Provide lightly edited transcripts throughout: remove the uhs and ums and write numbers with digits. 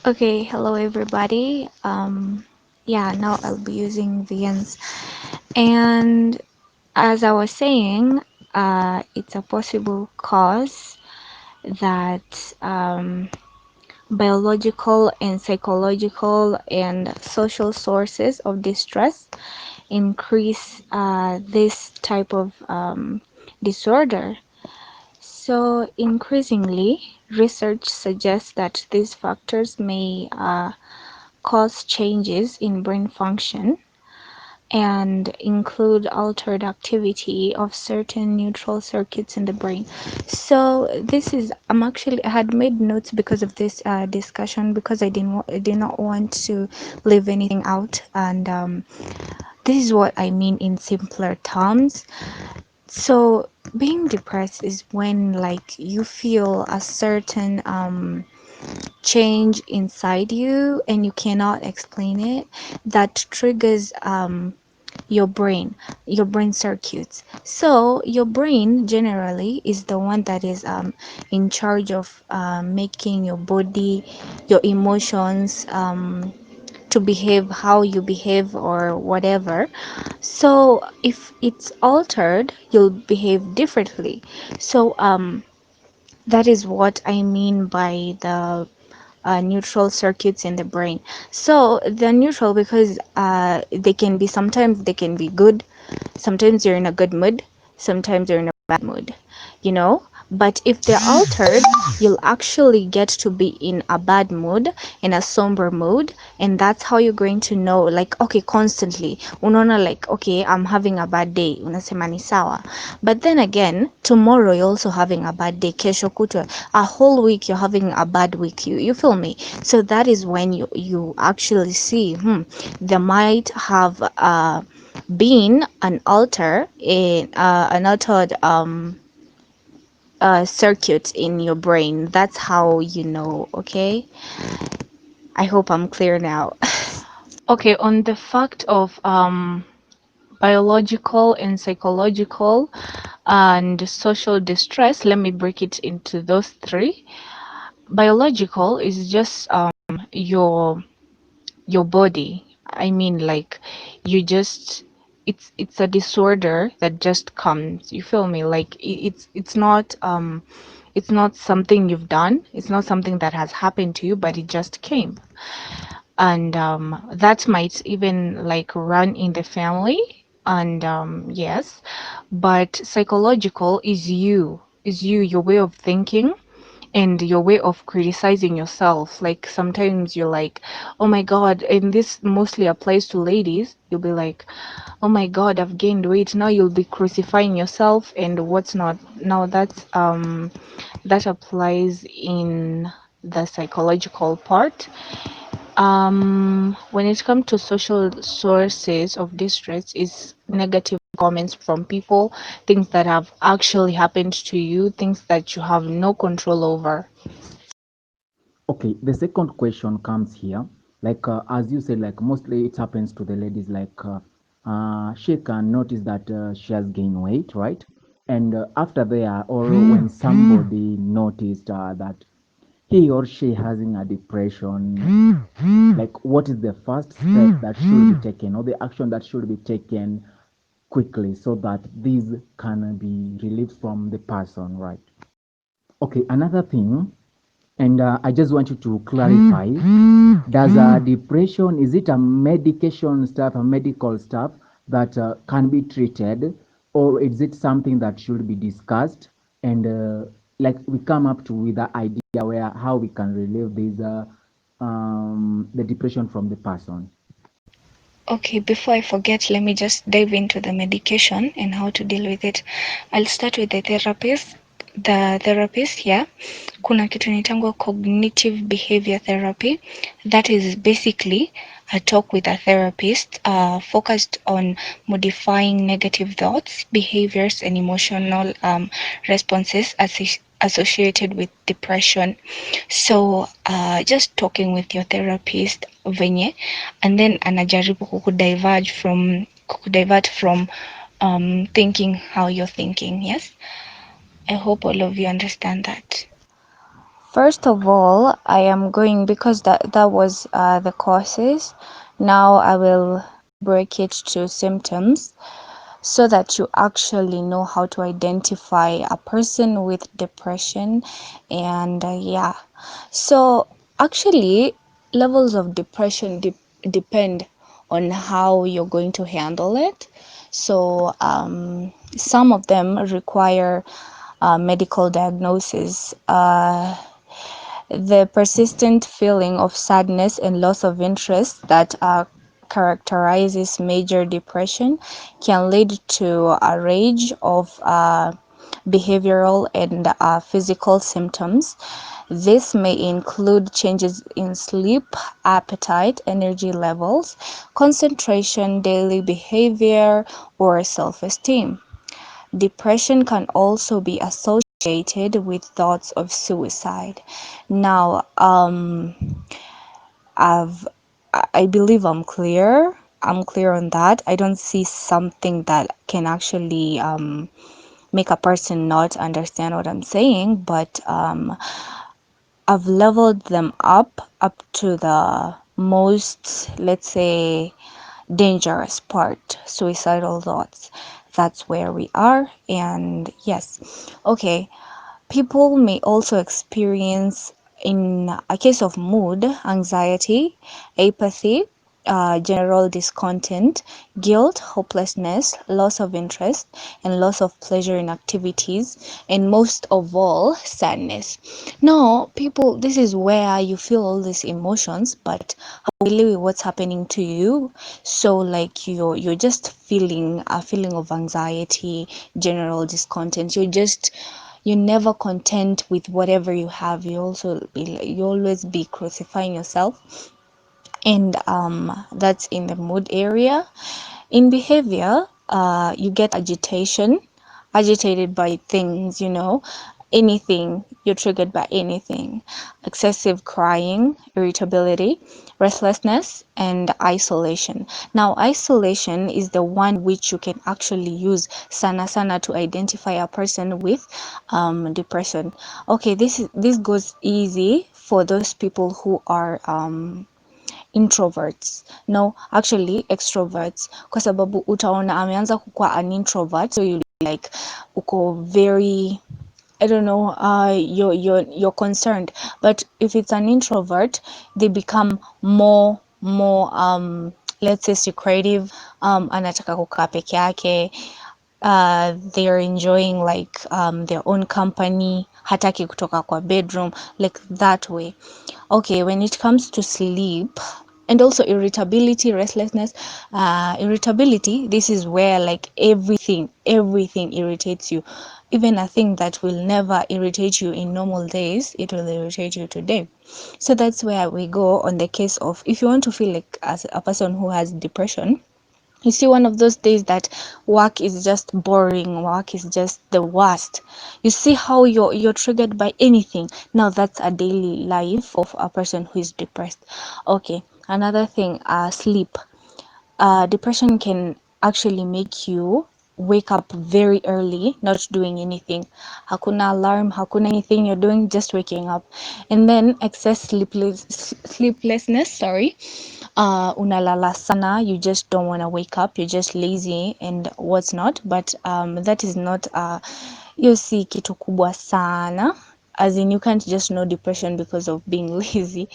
Okay, hello everybody. Yeah, now I'll be using VNs. And as I was saying, it's a possible cause that biological and psychological and social sources of distress increase this type of disorder. So, increasingly, research suggests that these factors may cause changes in brain function and include altered activity of certain neutral circuits in the brain. So this is I had made notes because of this discussion because I did not want to leave anything out, and this is what I mean in simpler terms. So being depressed is when like you feel a certain change inside you and you cannot explain it that triggers your brain circuits. So your brain generally is the one that is in charge of making your body, your emotions, to behave how you behave or whatever. So if it's altered, you'll behave differently. So that is what I mean by the neutral circuits in the brain. So they're neutral because they can be, sometimes they can be good, sometimes you're in a good mood, sometimes you're in a bad mood, you know. But if they're altered, you'll actually get to be in a bad mood, in a somber mood, and that's how you're going to know, like, okay, constantly unaona like, okay, I'm having a bad day, unasema ni sawa. But then again, tomorrow you're also having a bad day, kesho kutwa, a whole week you're having a bad week, you feel me? So that is when you actually see, there might have been an altered circuit in your brain. That's how you know. Okay, I hope I'm clear now. Okay, on the fact of biological and psychological and social distress, let me break it into those three. Biological is just your your body. I mean, like, you just, it's a disorder that just comes, you feel me? Like, it's not something you've done, it's not something that has happened to you, but it just came. And that might even like run in the family. And yes, but psychological is you, your way of thinking and your way of criticizing yourself. Like sometimes you're like, oh my god, and this mostly applies to ladies, you'll be like, oh my god, I've gained weight. Now you'll be crucifying yourself and what's not. Now that applies in the psychological part. When it comes to social sources of distress, is negative comments from people, things that have actually happened to you, things that you have no control over. Okay, the second question comes here. Like, as you said, like mostly it happens to the ladies. Like, she can notice that she has gained weight, right? And after there, or when somebody noticed that he or she having a depression, like what is the first step that should be taken, or the action that should be taken quickly so that this can be relieved from the person, right? Okay, another thing, and I just want you to clarify, does depression, is it a medication stuff, a medical stuff that can be treated, or is it something that should be discussed and like we come up to with the idea where how we can relieve this the depression from the person? Okay, before I forget, let me just dive into the medication and how to deal with it. I'll start with the therapist. The therapist, yeah. Kuna kitu inaitangwa cognitive behavior therapy. That is basically a talk with a therapist focused on modifying negative thoughts, behaviors, and emotional responses associated with depression. So just talking with your therapist venye, and then anajaribu kukudivert from thinking how you're thinking. Yes, I hope all of you understand that. First of all, I am going because that was the causes. Now I will break it to symptoms so that you actually know how to identify a person with depression. And yeah, so actually, levels of depression depend on how you're going to handle it. So some of them require medical diagnosis. The persistent feeling of sadness and loss of interest that characterizes major depression can lead to a range of behavioral and physical symptoms. This may include changes in sleep, appetite, energy levels, concentration, daily behavior, or self esteem. Depression can also be associated with thoughts of suicide. Now, I've I believe I'm clear. I'm clear on that. I don't see something that can actually make a person not understand what I'm saying, but I've leveled them up to the most, let's say, dangerous part, suicidal thoughts. That's where we are. And yes, okay. People may also experience, in a case of mood, anxiety, apathy, general discontent, guilt, hopelessness, loss of interest, and loss of pleasure in activities, and most of all, sadness. Now, people, this is where you feel all these emotions, but really what's happening to you. So, like you're just feeling a feeling of anxiety, general discontent. You're never content with whatever you have. You always be crucifying yourself, and that's in the mood area. In behavior, you get agitation, agitated by things, anything, you're triggered by anything. Excessive crying, irritability, restlessness, and isolation. Now, isolation is the one which you can actually use sana sana to identify a person with depression. Okay, this goes easy for those people who are introverts. No, actually extroverts, kwa sababu utaona ameanza kukua an introvert, so you like uko very, I don't know, you're concerned. But if it's an introvert, they become more let's say secretive, anataka kukaa peke yake, they're enjoying like their own company, hataki kutoka kwa bedroom, like that way. Okay, when it comes to sleep and also irritability, restlessness, irritability, this is where like everything irritates you. Even a thing that will never irritate you in normal days, it will irritate you today. So that's where we go on the case of, if you want to feel like as a person who has depression, you see, one of those days that work is just boring, work is just the worst. You see how you're triggered by anything. Now that's a daily life of a person who is depressed. Okay, another thing, sleep. Depression can actually make you wake up very early, not doing anything. Hakuna alarm, hakuna anything you're doing, just waking up. And then excess sleeplessness, sorry. Unalala sana, you just don't want to wake up, you're just lazy and what's not. But that is not hiyo si kitu kubwa sana, as in you can't just know depression because of being lazy.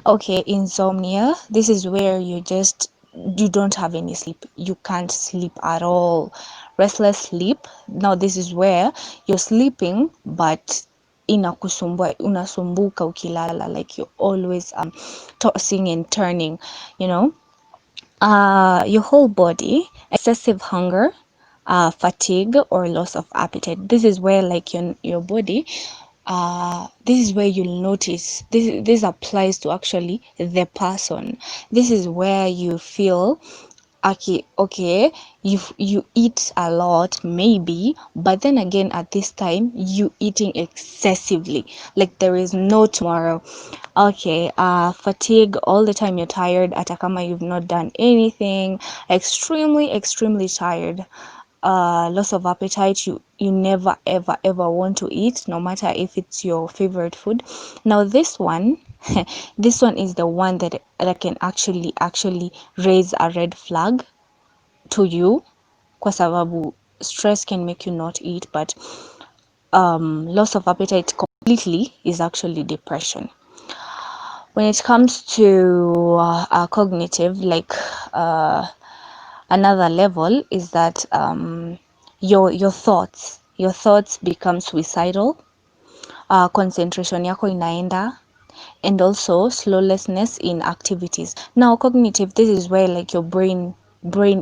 Okay, insomnia, this is where you don't have any sleep, you can't sleep at all. Restless sleep, now this is where you're sleeping but inakusumbua, unasumbuka ukilala, like you're always tossing and turning, you know. Your whole body, excessive hunger, fatigue, or loss of appetite. This is where like your body, this is where you'll notice, this applies to actually the person. This is where you feel, okay, you eat a lot maybe, but then again at this time you eating excessively, like there is no tomorrow. Okay, fatigue, all the time you're tired, hata kama you've not done anything, extremely tired. loss of appetite, you never ever ever want to eat, no matter if it's your favorite food. Now this one this one is the one that can actually raise a red flag to you, kwa sababu stress can make you not eat, but loss of appetite completely is actually depression. When it comes to cognitive, like another level is that your thoughts become suicidal, concentration yako inaenda, and also slowlessness in activities. Now cognitive, this is where like your brain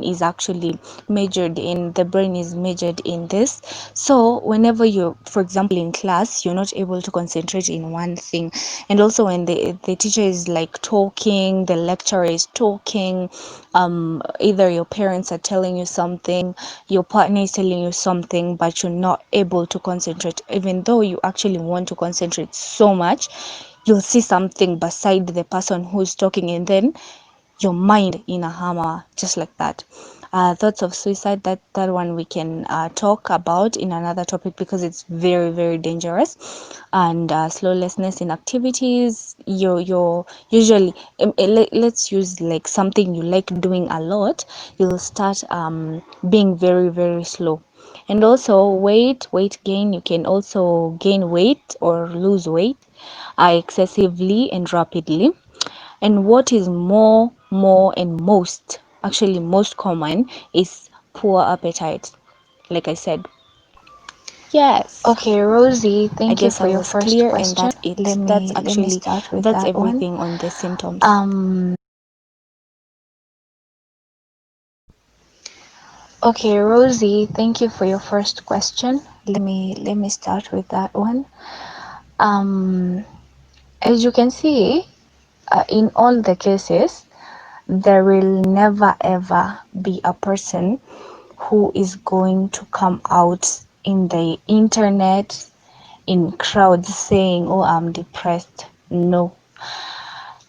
is actually measured in, the brain is measured in this. So whenever you're, for example, in class, you're not able to concentrate in one thing, and also when the teacher is like talking, the lecturer is talking, either your parents are telling you something, your partner is telling you something, but you're not able to concentrate, even though you actually want to concentrate so much, you'll see something beside the person who's talking, and then your mind in a hammer, just like that. Thoughts of suicide, that one we can talk about in another topic, because it's very very dangerous. And slowlessness in activities, you're usually let's use like something you like doing a lot, you'll start being very very slow. And also weight gain, you can also gain weight or lose weight excessively and rapidly. And what is more and most, actually most common, is poor appetite, like I said. Yes, Okay, Rosie, I thank you guess for I your was first clear, and question. that's it. Let That's me let me actually, start with that's that one. everything on the symptoms. Um, okay, Rosie, thank you for your first question. Let me start with that one. Um, as you can see, in all the cases, there will never ever be a person who is going to come out in the internet, in crowds, saying, "Oh, I'm depressed." No.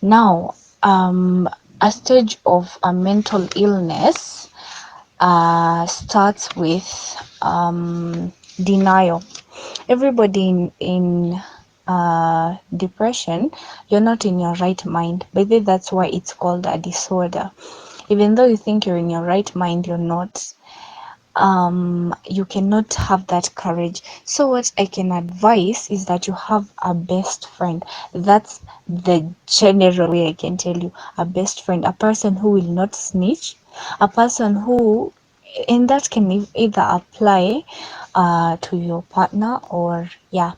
Now, a stage of a mental illness starts with denial. Everybody in depression, you're not in your right mind. By the way, that's why it's called a disorder. Even though you think you're in your right mind, you're not. You cannot have that courage. So what I can advise is that you have a best friend. That's the general way I can tell you. A best friend, a person who will not snitch, a person who, and that can either apply to your partner, or yeah,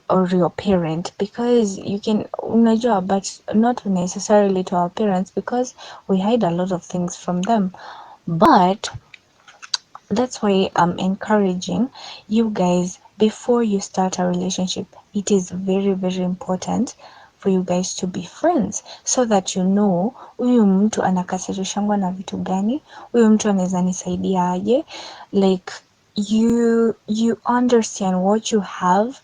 or your parent, because you can, unajua, but not necessarily to our parents, because we hide a lot of things from them. But that's why I'm encouraging you guys, before you start a relationship, it is very very important for you guys to be friends, so that you know huyu mtu anakasirishangwa na vitu gani, huyu mtu anaweza nisaidia aje, like you understand what you have,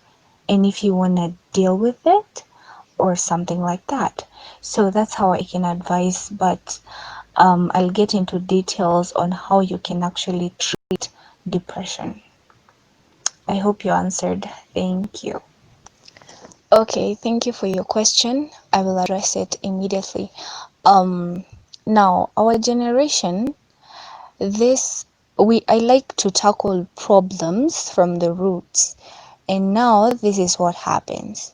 and if you want to deal with it or something like that. So that's how I can advise, but I'll get into details on how you can actually treat depression. I hope you answered. Thank you. Okay, thank you for your question. I will address it immediately. Um, Now, our generation, this we I like to tackle problems from the roots. And now this is what happens.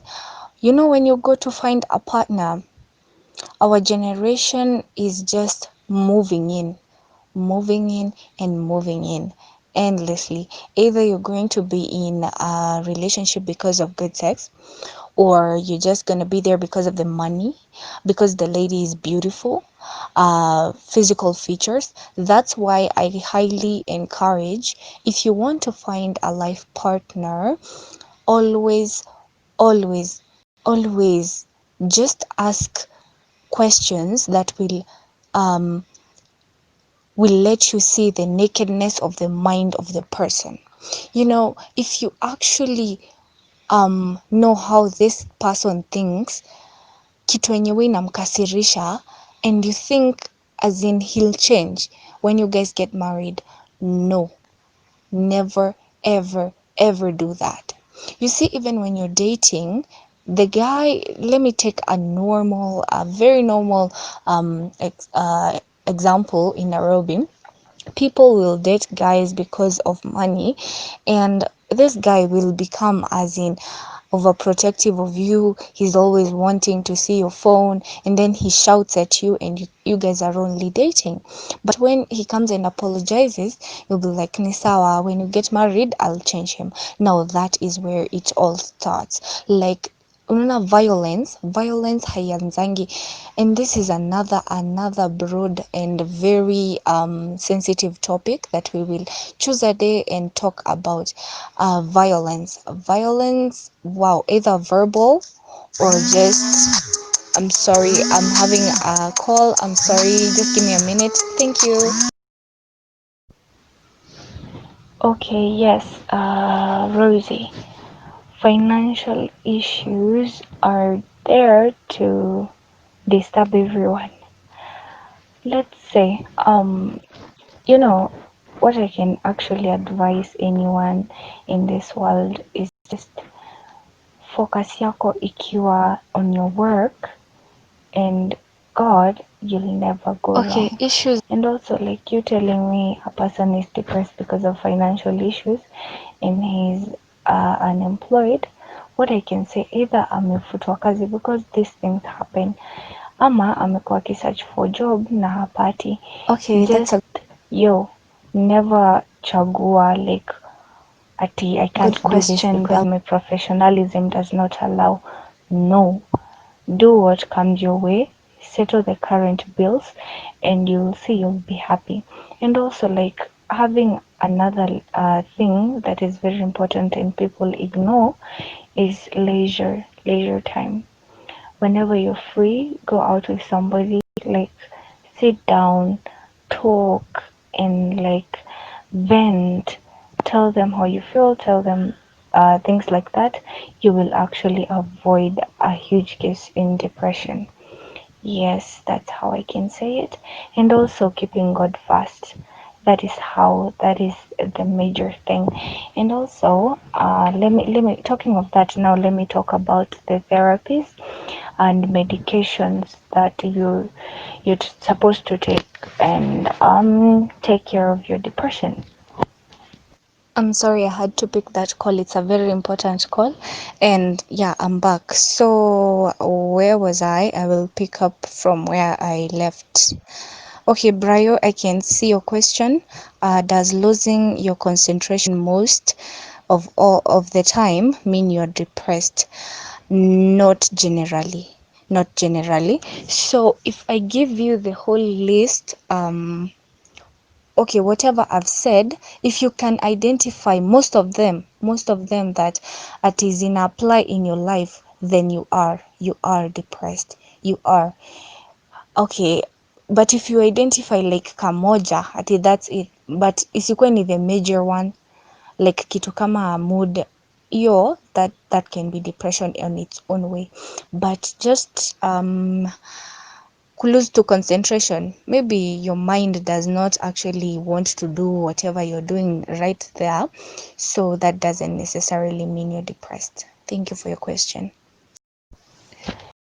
You know, when you go to find a partner, our generation is just moving in and moving in endlessly. Either you're going to be in a relationship because of good sex, or you're just going to be there because of the money, because the lady is beautiful, physical features. That's why I highly encourage, if you want to find a life partner, always, always, always just ask questions that um, will let you see the nakedness of the mind of the person. You know, if you actually know how this person thinks, kitu yenyewe inamkasirisha, and you think as in he'll change when you guys get married, no. never, ever, ever do that. You see, even when you're dating, the guy, let me take a normal, a very normal example in Nairobi. People will date guys because of money, and this guy will become, as in, overprotective of you. He's always wanting to see your phone, and then he shouts at you, and you guys are only dating. But when he comes and apologizes, you'll be like, ni sawa, when you get married I'll change him. Now that is where it all starts. Like, unaona, violence haianzangi. And this is another broad and very sensitive topic that we will choose a day and talk about. Violence, wow, either verbal or just, I'm sorry, I'm having a call, I'm sorry, just give me a minute. Thank you. Okay, yes, Rosie. Financial issues are there to disturb everyone. Let's say, what I can actually advise anyone in this world is just focus yako ikiwa on your work and God, you'll never go Okay, wrong. issues. And also, like you telling me a person is depressed because of financial issues and he's unemployed, what I can say, either amefutwa kazi because these things happen, ama amekuwa akisearch for job na hapati. Okay, that's Just, a yo, never chagua like ati I good can't do this question. because my professionalism does not allow. No, do what comes your way, settle the current bills, and you'll see you'll be happy. And also, like having another thing that is very important and people ignore is leisure time. Whenever you're free, go out with somebody, like sit down, talk, and like vent, tell them how you feel, tell them things like that. You will actually avoid a huge case in depression. Yes, that's how I can say it. And also keeping God first. That is the major thing. And also, let me talking of that now, let me talk about the therapies and medications that you're supposed to take and take care of your depression. I'm sorry, I had to pick that call. It's a very important call. And yeah, I'm back. So, where was I? I will pick up from where I left. Okay, Brayo, I can see your question. Does losing your concentration most of all of the time mean you're depressed? Not generally. Not generally. So, if I give you the whole list, okay, whatever I've said, if you can identify most of them that it is in apply in your life, then you are depressed. You are. Okay, but if you identify like kamoja, ati that's it. But isikuwe ni the major one, like kitu kama mood, hiyo that can be depression on its own way. But just lose to concentration. Maybe your mind does not actually want to do whatever you're doing right there. So that doesn't necessarily mean you're depressed. Thank you for your question.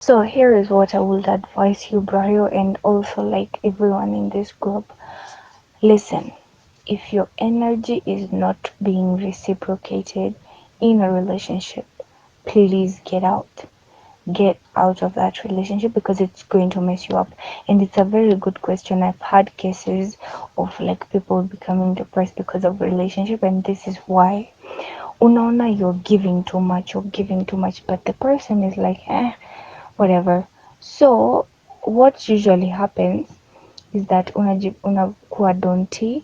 So here is what I would advise you, Brayo, and also like everyone in this group. Listen, if your energy is not being reciprocated in a relationship, please get out. Get out of that relationship because it's going to mess you up. And it's a very good question. I've had cases of like people becoming depressed because of relationship, and this is why. Unaona, you're giving too much, but the person is like, whatever. So what usually happens is that unakuwa donti,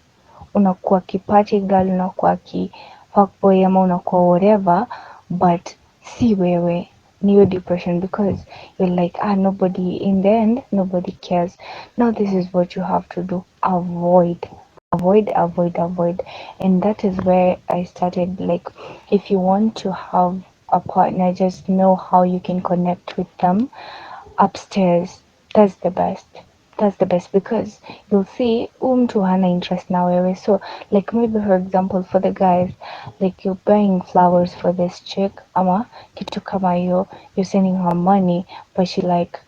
unakuwa kiparty girl, unakuwa ki fuckboy ama unakuwa whatever, but si wewe, ni hiyo depression because you're like, nobody, in the end nobody cares. Now this is what you have to do: avoid. And that is where I started, like, if you want to have a partner, just know how you can connect with them upstairs. That's the best. That's the best, because you'll see mtu hana interest na wewe. So like maybe for example for the guys, like you're buying flowers for this chick ama kitu kama hiyo, you're sending her money, but she like,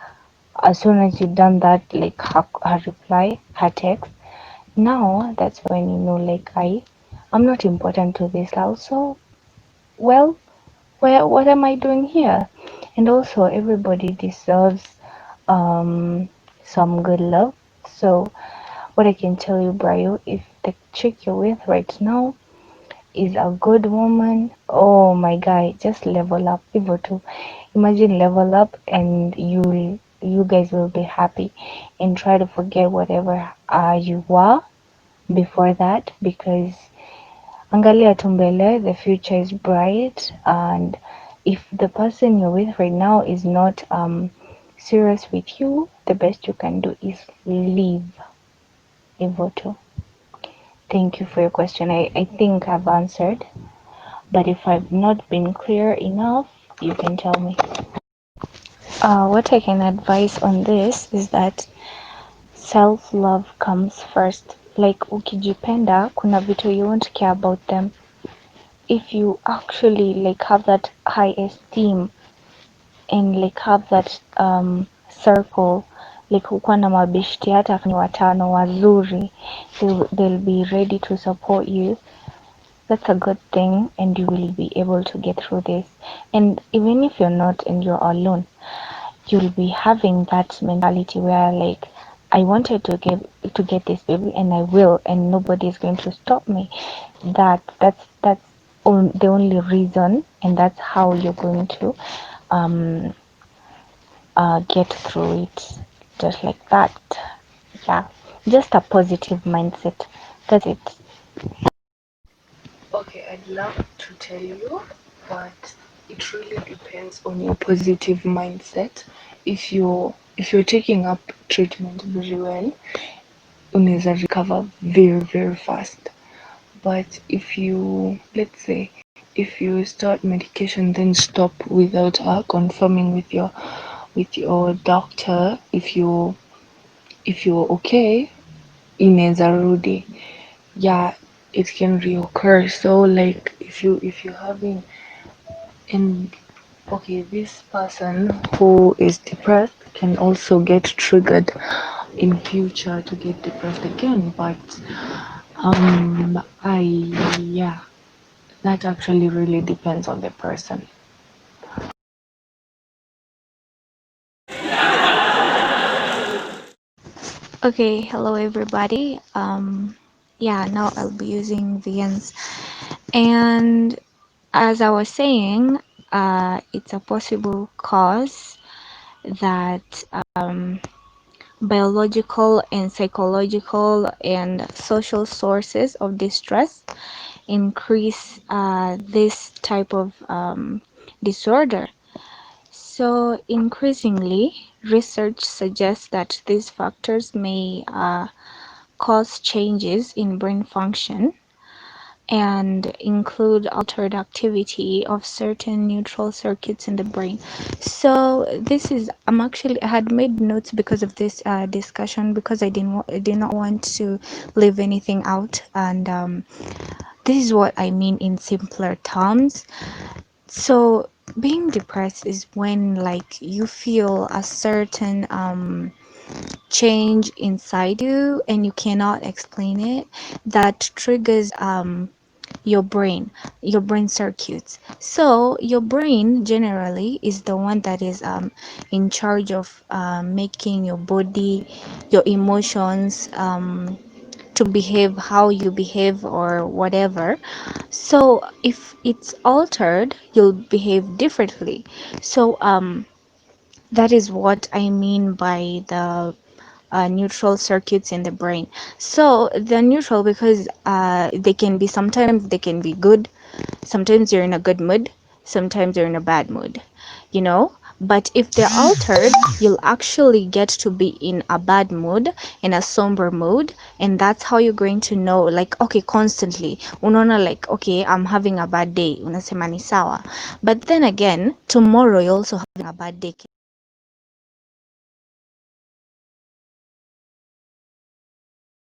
as soon as you done that, like her reply, her text, now that's when you know, like, I'm not important to this girl, so well, what am I doing here? And also everybody deserves um some good love. So what I can tell you, Brio, if the chick you're with right now is a good woman, oh my guy, just level up. Hivyo tu. Imagine level up and you guys will be happy, and try to forget whatever you were before that, because angalia tu mbele, the future is bright. And if the person you're with right now is not serious with you, the best you can do is leave. Hivyo tu. Thank you for your question. I think I've answered, but if I've not been clear enough, you can tell me. What I can advise on this is that self-love comes first. Like ukijipenda, kuna vitu you won't care about them. If you actually like have that high esteem and like have that circle, like ukuwa na mabeshti hata ni watano wazuri, they'll be ready to support you. That's a good thing, and you will be able to get through this. And even if you're not and you're alone, you'll be having that mentality where like, I wanted to get this baby, and I will, and nobody is going to stop me. That's the only reason, and that's how you're going to um get through it, just like that. Yeah, just a positive mindset. That's it. Okay, I'd love to tell you, but it really depends on your positive mindset. If you're taking up treatment very well, unaweza recover very very fast. But if you, let's say, if you start medication then stop without confirming with your doctor if you're okay, inaweza rudi. Yeah, it can reoccur. So like if you're having, and okay, this person who is depressed can also get triggered in future to get depressed again. But I yeah, that actually really depends on the person. Okay, hello everybody. Yeah, now I'll be using VNs. And as I was saying, it's a possible cause that biological and psychological and social sources of distress increase this type of disorder. So increasingly, research suggests that these factors may cause changes in brain function and include altered activity of certain neutral circuits in the brain. So this is, I had made notes because of this discussion, because I did not want to leave anything out, and this is what I mean in simpler terms. So being depressed is when like you feel a certain change inside you and you cannot explain it, that triggers your brain circuits. So your brain generally is the one that is in charge of making your body, your emotions, to behave how you behave or whatever. So if it's altered, you'll behave differently. So that is what I mean by the neutral circuits in the brain. So they're neutral because they can be, sometimes they can be good, sometimes you're in a good mood, sometimes you're in a bad mood, you know. But if they're altered, you'll actually get to be in a bad mood, in a somber mood, and that's how you're going to know, like, okay, constantly unaona like, okay, I'm having a bad day, unasema ni sawa, but then again tomorrow you're also having a bad day.